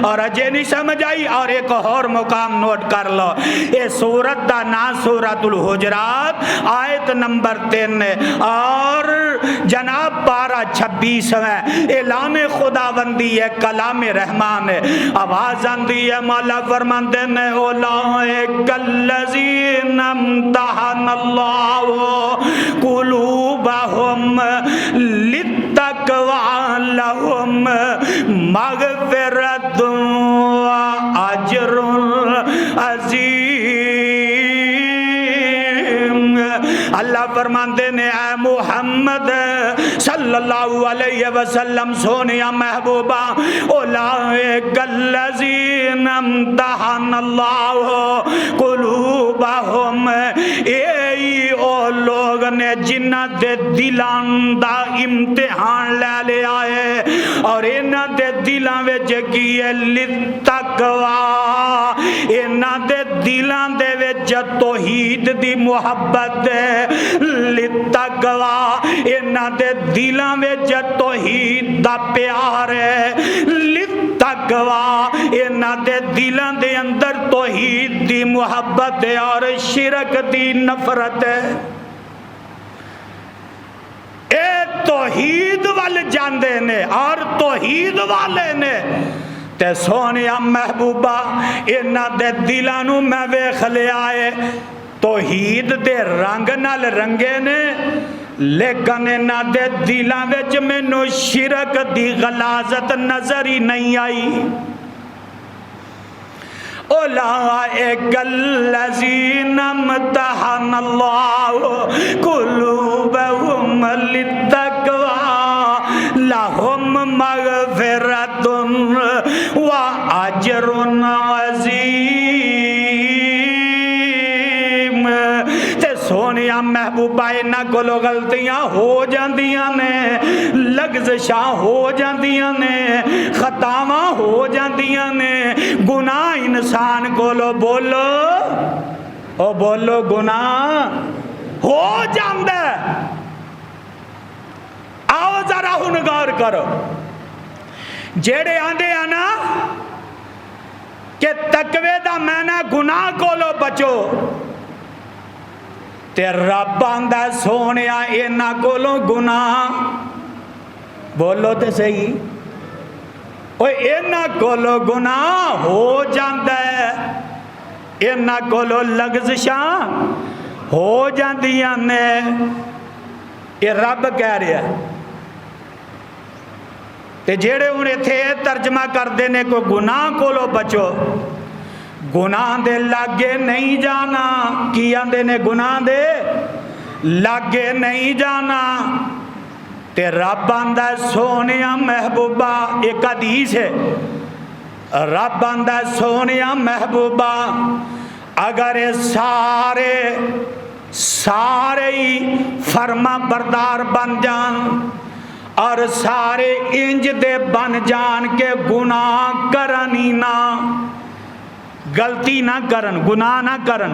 اور اجے نہیں سمجھ آئی اور ایک اور مقام نوٹ کر لو، یہ سورت دا نا سورت الحجرات آیت نمبر 3 اور جناب پارہ 26 ہے، اعلان خداوندی ہے، کلام رحمان ہے، آواز آندی ہے، مولا فرماندے نے اولئک الذین امتحن اللہ قلوبہم للتقوی لہم مغفرۃ واجر عظیم۔ اللہ فرماندے نے اے محمد صلی اللہ علیہ وسلم سونیا محبوبہ، اولئک الذین امتحن اللہ قلوبہم، اے او لوگ نے جنہ دے دلاں دا امتحان لے لیا ہے اور انہاں دے دلاں وچ کی ہے للتقوی، انہاں دے دلاں دے وچ توحید دی محبت ہے، للتقوی انہاں دے دلاں وچ توحید دا پیار ہے، للتقوی انہاں دے دلاں دے اندر توحید دی محبت ہے اور شرک دی نفرت ہے۔ اے توحید وال جاندے نے اور توحید والے نے تے سونیا محبوبہ انہاں دے دلاں نوں میں ویکھ لیا ہے، توحید دے رنگ نال رنگے نے، لیکن انہاں دے دلاں وچ مینوں شرک دی غلاظت نظر ہی نہیں آئی۔ اولئک الذین امتحن اللہ قلوبہم للتقوی لہم مغفرۃ واجر عظیم۔ تے سونیا محبوبہ انہاں کولوں غلطیاں ہو جاندیاں نے، لغزشاں ہو جاندیاں نے، خطاواں ہو جاندیاں نے، گناہ انسان کولوں بولو او بولو گناہ ہو جاندے۔ آؤ ذرا ہن غور کرو، جیڑے آندے آنا کہ تقوی دا معنی گناہ کولوں بچو، تے رب آندا سونیا انہاں کولوں گناہ بولو تے صحیح، اوے انہاں کولوں گناہ ہو جاندا ہے، انہاں کولوں لغزشاں ہو جاندیاں نے، یہ رب کہہ رہا ہے۔ تے جیڑے ہن ایتھے ترجمہ کردے نے کو گناہ کولوں بچو، گناہ دے لاگے نہیں جانا، کی آندے نے گناہ دے لاگے نہیں جانا، تے رب آندہ سونیا محبوبہ، ایک حدیث ہے، رب آندہ سونیا محبوبہ اگر سارے ہی فرما بردار بن جان اور سارے انج دے بن جان کے گناہ کرنی نہ، غلطی نہ کرن، گناہ نہ کرن،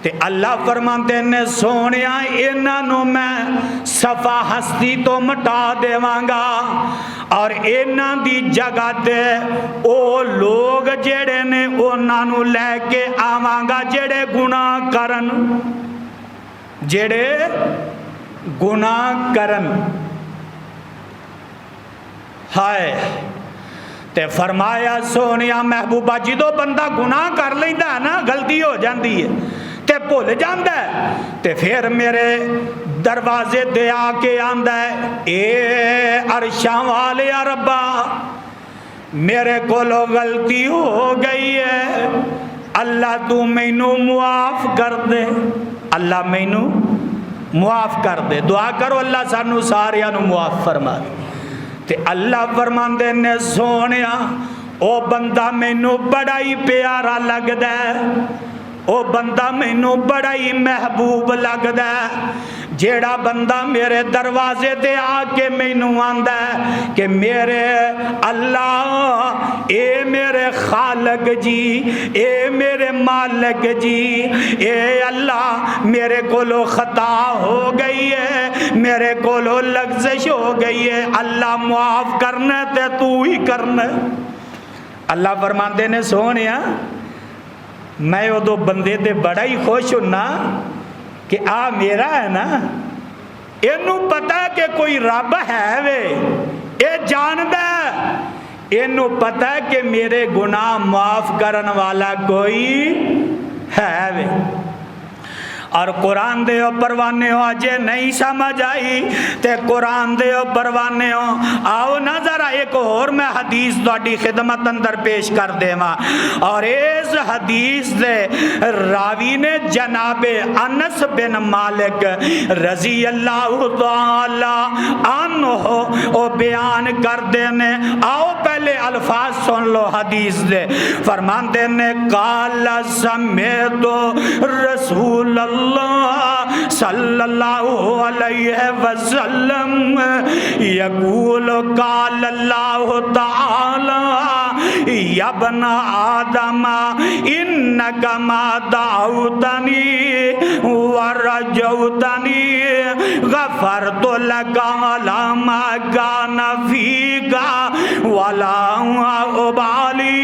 تے اللہ فرماتے نے سونیا انہاں نوں میں صفا ہستی تو مٹا دیواں گا اور انہاں دی جگہ تے او لوگ جڑے نے انہاں نوں لے کے آواں گا جڑے گناہ کرن، جڑے گناہ کرن۔ ہائے تے فرمایا سونیا محبوبہ جدو بندہ گناہ کر لیندا ہے نا، غلطی ہو جاندی ہے تے بھول جاندا ہے، تے پھر میرے دروازے دے آ کے آندا ہے اے عرشاں والے ربا میرے کولو غلطی ہو گئی ہے، اللہ تو مینوں معاف کر دے، اللہ مینوں معاف کر دے، دعا کرو اللہ سانو ساریاں نو معاف فرما دے۔ تے اللہ فرماندے نے سونیا او بندہ مینوں بڑا ہی پیارا لگدا ہے، او بندہ مینوں بڑا ہی محبوب لگدا ہے، جیڑا بندہ میرے دروازے تے آ کے مینوں آندا ہے کہ میرے اللہ اے میرے خالق جی، اے میرے مالک جی، اے اللہ میرے کولو خطا ہو گئی ہے، میرے کولو لغزش ہو گئی ہے، اللہ معاف کرنا تے تو ہی کرنا، اللہ فرماندے نے سونیا میں ادو بندے تے بڑا ہی خوش ہونا کہ آ میرا ہے نا اینو پتا کہ کوئی رب ہے وے اے جاندہ اینو پتا کہ میرے گناہ معاف کرن والا کوئی ہے وے۔ اور قرآن دے پروانے ہو اجے نہیں سمجھ آئی تے قرآن دے پروانے ہو آؤ نا ذرا ایک اور میں حدیث تہاڈی خدمت اندر پیش کر دیواں، اور اس حدیث دے راوی نے جناب انس بن مالک رضی اللہ تعالی عنہ او بیان کر دینے۔ آؤ پہلے الفاظ سن لو حدیث دے، فرماندے نے قال سمیت رسول اللہ صلی اللہ علیہ وسلم یقول قال اللہ تعالی یا ابن آدم انک ما دعوتنی ورجوتنی غفرت لک علی ما کان فیک ولا ابالی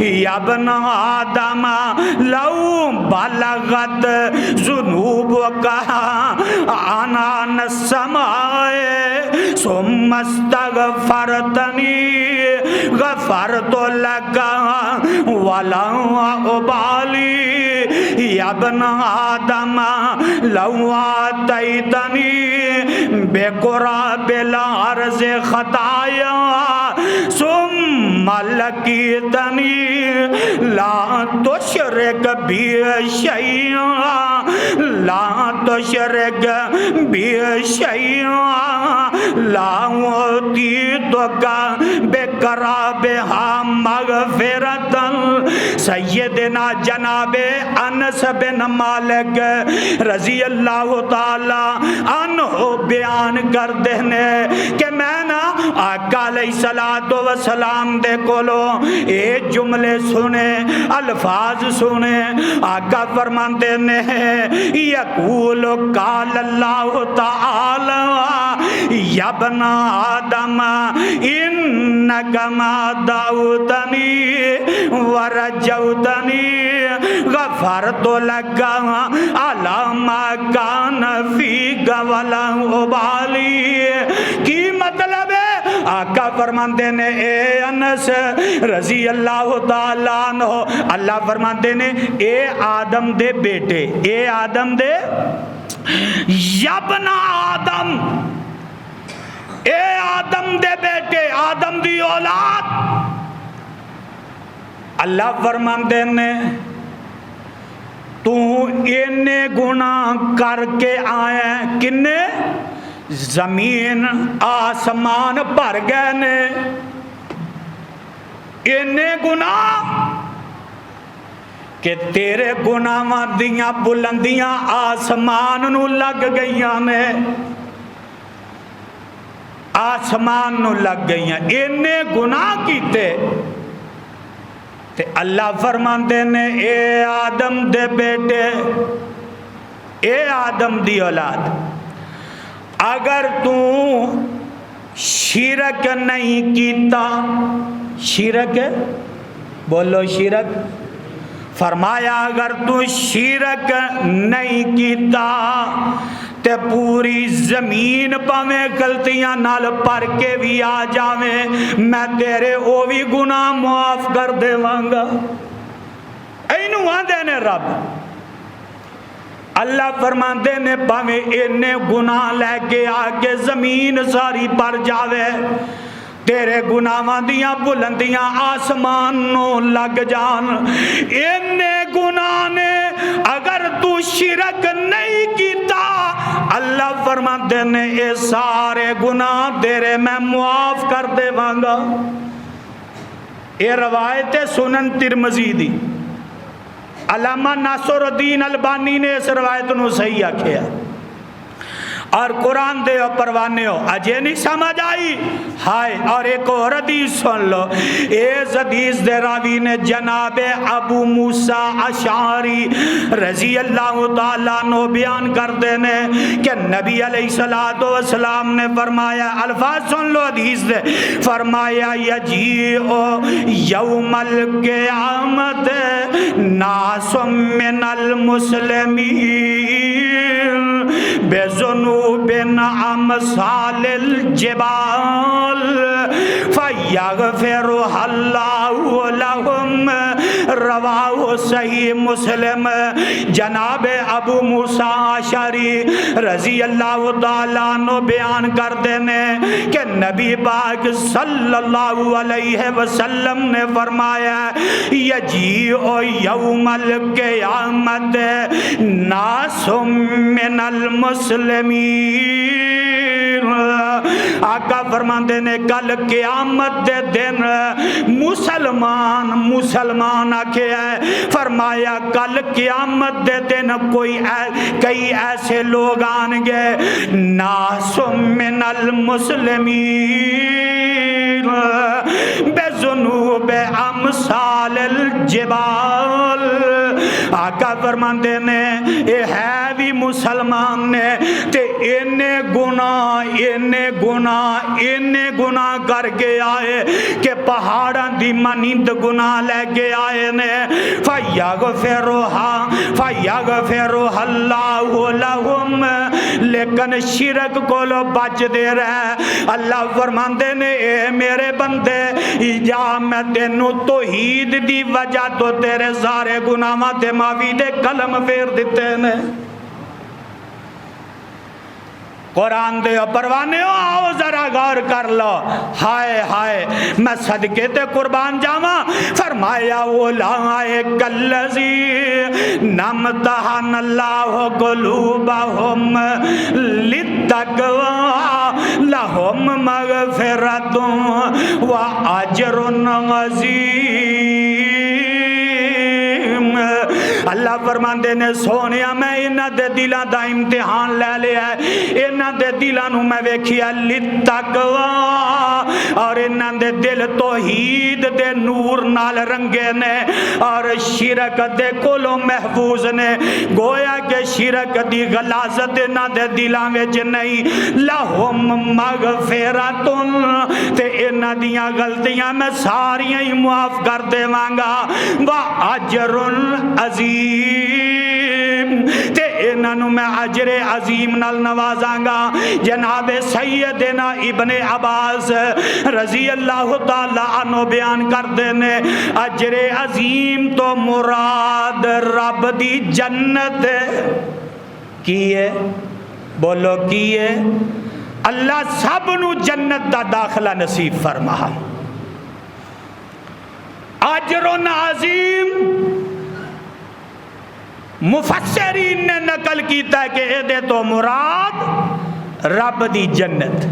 یا ابن آدم لو بلغت ذنوبک عنان السماء ثم استغفرتنی غفرت لک ولا ابالی یا ابن آدم لو آتیتنی بقراب الارض خطایا ثم لقیتنی لا تشرک بی شیئا لا تشرک بی شیئا لا اعطیتک بقرابها مغفرتا۔ سیدنا جناب انس بن مالک رضی اللہ تعالی عنہ بیان کر دینے کہ میں نا آقا علیہ السلام دے کولو اے جملے سنے الفاظ سنے۔ آقا فرماندے نے یقول قال اللہ تعالی یا ابن آدم انک ما دعوتنی ورجوتنی غفرت لک علی ما کان فیک ولا ابالی۔ کی مطلب ہے؟ آقا فرماندے نے اے انس رضی اللہ تعالیٰ عنہ، اللہ فرماندے نے اے آدم دے بیٹے، اے آدم دے یابن آدم، اے آدم دے بیٹے، آدم دی اولاد، اللہ فرماندے نے تو اینے گناہ کر کے آئے، کنے زمین آسمان بھر گئے نے، اینے گناہ کہ تیرے گناہاں دیاں بلندیاں آسمان نو لگ گئیاں نے، آسمان نو لگ گئیاں، اینے گناہ کیتے تے اللہ فرماندے نے اے آدم دے بیٹے، اے آدم دی اولاد، اگر تو شرک نہیں کیتا، شرک بولو شرک، فرمایا اگر تو شرک نہیں کیتا تے پوری زمین پاویں غلطیاں نال پر کے بھی آ جاویں میں تیرے او بھی گناہ معاف کر دیواں گا۔ اینو آندے نے رب، اللہ فرماندے نے پاویں اینے گناہ لے کے آگے زمین ساری پر جاوے، تیرے گناہاں دیاں بلندیاں آسمان نو لگ جان، اینے گناہ نے اگر تو شرک نہیں کیتا اللہ فرماندے نے اے سارے گناہ تیرے میں معاف کر دے وانگا۔ اے روایت سنن ترمذی دی، علامہ ناصر الدین البانی نے اس روایت نو صحیح آکھیا۔ اور قرآن دے او پروانے ہو اجے نہیں سمجھ آئی ہائے. اور ایک اور حدیث سن لو. اس حدیث دے راوی نے جناب ابو موسیٰ اشعری رضی اللہ تعالیٰ عنہ بیان کر دینے کہ نبی علیہ السلام نے فرمایا, الفاظ سن لو حدیث دے, فرمایا یجیء یوم القیامت ناس من المسلمین بذنوب امثال الجبال فیغفرها اللہ لهم, رواہ صحیح مسلم. جناب ابو موسیٰ اشعری رضی اللہ تعالیٰ عنہ بیان کر دینے کہ نبی پاک صلی اللہ علیہ وسلم نے فرمایا یجیء یوم القیامت ناس من المسلمین. آقا فرماندے نے کل قیامت دے دن مسلمان آکھے ہے, فرمایا کل قیامت دے دن کئی ایسے لوگ آنگے ناس من المسلمین بذنوب امثال الجبال. آقا فرماندے نے اے ہے بھی مسلمان نے تے انہیں گناہ کر کے آئے کہ پہاڑاں دی مانند گناہ لے کے آئے نے. فیغفرها اللہ لهم, لیکن شرک کو لو بچ دے رہے. اللہ فرماندے نے اے میرے بندے جا میں تینوں توحید دی وجہ تو تیرے سارے گناہاں تے معافی دے قلم پھیر دیتے نے. قرآن دے پروانے ہو, آؤ ذرا غور کر لو. ہائے ہائے میں صدقے تے قربان جاواں. فرمایا اولئک الذین امتحن اللہ قلوبہم للتقوی لہم مغفرۃ واجر عظیم. اللہ فرماندے نے سونیا میں انہاں دے دلاں دا امتحان لے لیا ہے, انہاں دے دلاں نو میں ویکھیا للتقوی, اور انہاں دے دل توحید دے نور نال رنگے نے اور شرک دے کولوں محفوظ نے. گویا کہ شرک دی غلاظت انہاں دے دلاں وچ نہیں. لہم مغفرۃ, تے انہاں دیاں غلطیاں میں ساریاں ہی معاف کر دیواں گا. واجر عظیم, تے انہاں نو میں اجر عظیم نال نوازاں گا. جناب سیدنا ابن عباس رضی اللہ تعالی عنہ بیان کر دینے اجر عظیم تو مراد رب دی جنت کی ہے. بولو کی ہے. اللہ سب نو جنت دا داخلہ نصیب فرما. اجر عظیم مفسرین نے نقل کیتا ہے کہ اے دے تو مراد رب دی جنت.